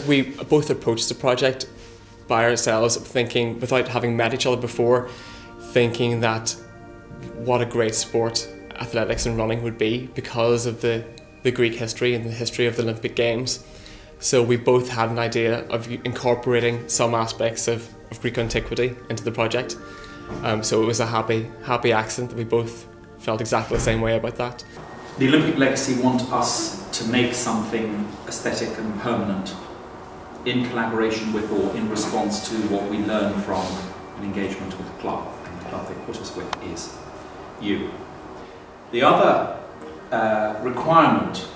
We both approached the project by ourselves, thinking, without having met each other before, thinking that what a great sport athletics and running would be because of the Greek history and the history of the Olympic Games. So we both had an idea of incorporating some aspects of Greek antiquity into the project. So it was a happy accident that we both felt exactly the same way about that. The Olympic Legacy want us to make something aesthetic and permanent in collaboration with or in response to what we learn from an engagement with the club. And the club they put us with is you. The other requirement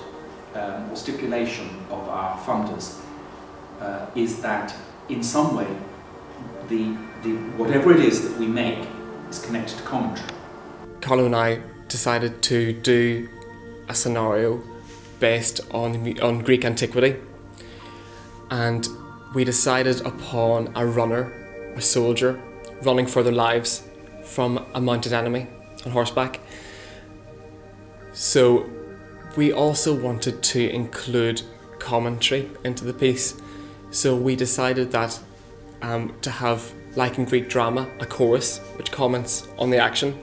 or stipulation of our funders is that in some way whatever it is that we make is connected to commentary. Carlo and I decided to do a scenario based on Greek antiquity, and we decided upon a runner, a soldier, running for their lives from a mounted enemy on horseback. So we also wanted to include commentary into the piece, so we decided that to have, like in Greek drama, a chorus which comments on the action,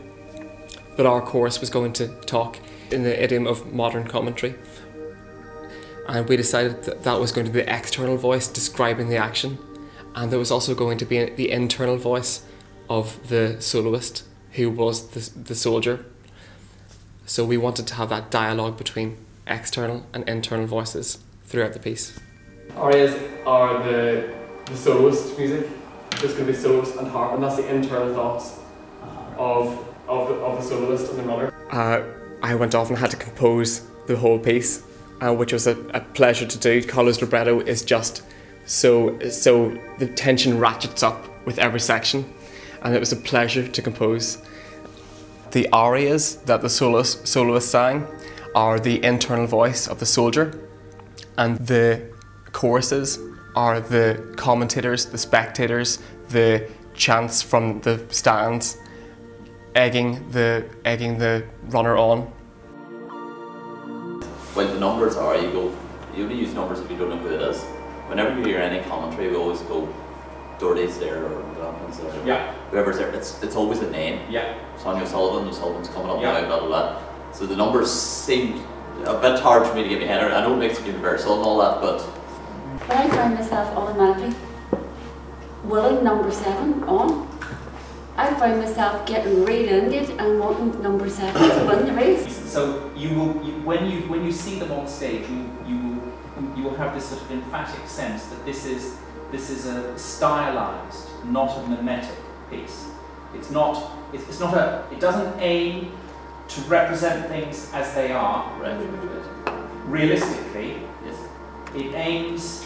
but our chorus was going to talk in the idiom of modern commentary. And we decided that that was going to be the external voice describing the action, and there was also going to be the internal voice of the soloist, who was the soldier. So we wanted to have that dialogue between external and internal voices throughout the piece. Arias are the soloist music. There's going to be soloist and harp, and that's the internal thoughts of the soloist and the runner. I went off and had to compose the whole piece, which was a pleasure to do. Carlo's libretto is just so the tension ratchets up with every section, and it was a pleasure to compose. The arias that the soloist sang are the internal voice of the soldier, and the choruses are the commentators, the spectators, the chants from the stands, egging the runner on. When the numbers are, you only use numbers if you don't know who it is. Whenever you hear any commentary, we always go, Doherty's there, or Dolphins there, yeah, whoever's there. It's always a name. Yeah. Sonia O'Sullivan's coming up yeah. now, blah blah blah. So the numbers seemed a bit hard for me to get my head around. I know it makes it universal and all that, but I found myself automatically willing number 7 on. I found myself getting right into it and wanting number 7 to win the race. So when you see them on stage, you will have this sort of emphatic sense that this is a stylized, not a mimetic piece. It doesn't aim to represent things as they are. right. Realistically, Yes. it aims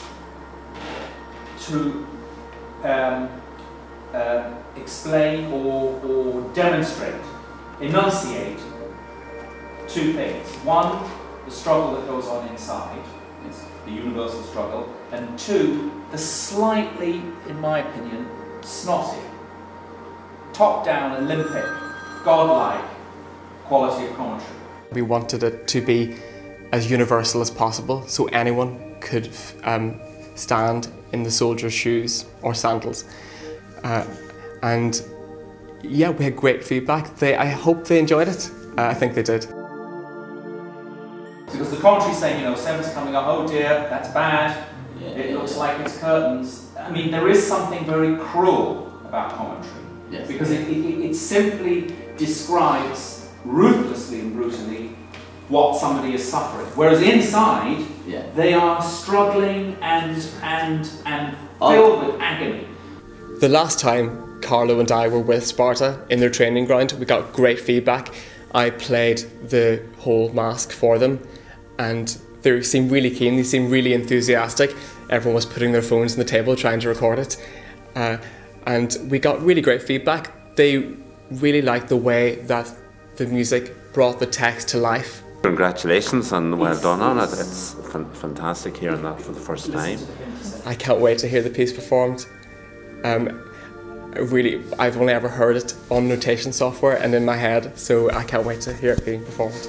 to explain or demonstrate, enunciate two things. One, the struggle that goes on inside, the universal struggle, and two, the slightly, in my opinion, snotty, top-down, Olympic, godlike quality of commentary. We wanted it to be as universal as possible, so anyone could stand in the soldier's shoes or sandals. And yeah, we had great feedback. I hope they enjoyed it. I think they did. Because the commentary's saying, 7's coming up, oh dear, that's bad, Yeah, it looks like it's curtains. I mean, there is something very cruel about commentary. Yes. Because it simply describes ruthlessly and brutally what somebody is suffering. Whereas inside, Yeah. they are struggling and filled with agony. The last time Carlo and I were with Sparta in their training ground, we got great feedback. I played the whole mask for them, and they seemed really keen, they seemed really enthusiastic. Everyone was putting their phones on the table trying to record it. And we got really great feedback. They really liked the way that the music brought the text to life. Congratulations and well done on it. It's fantastic hearing that for the first time. I can't wait to hear the piece performed. I've only ever heard it on notation software and in my head, so I can't wait to hear it being performed.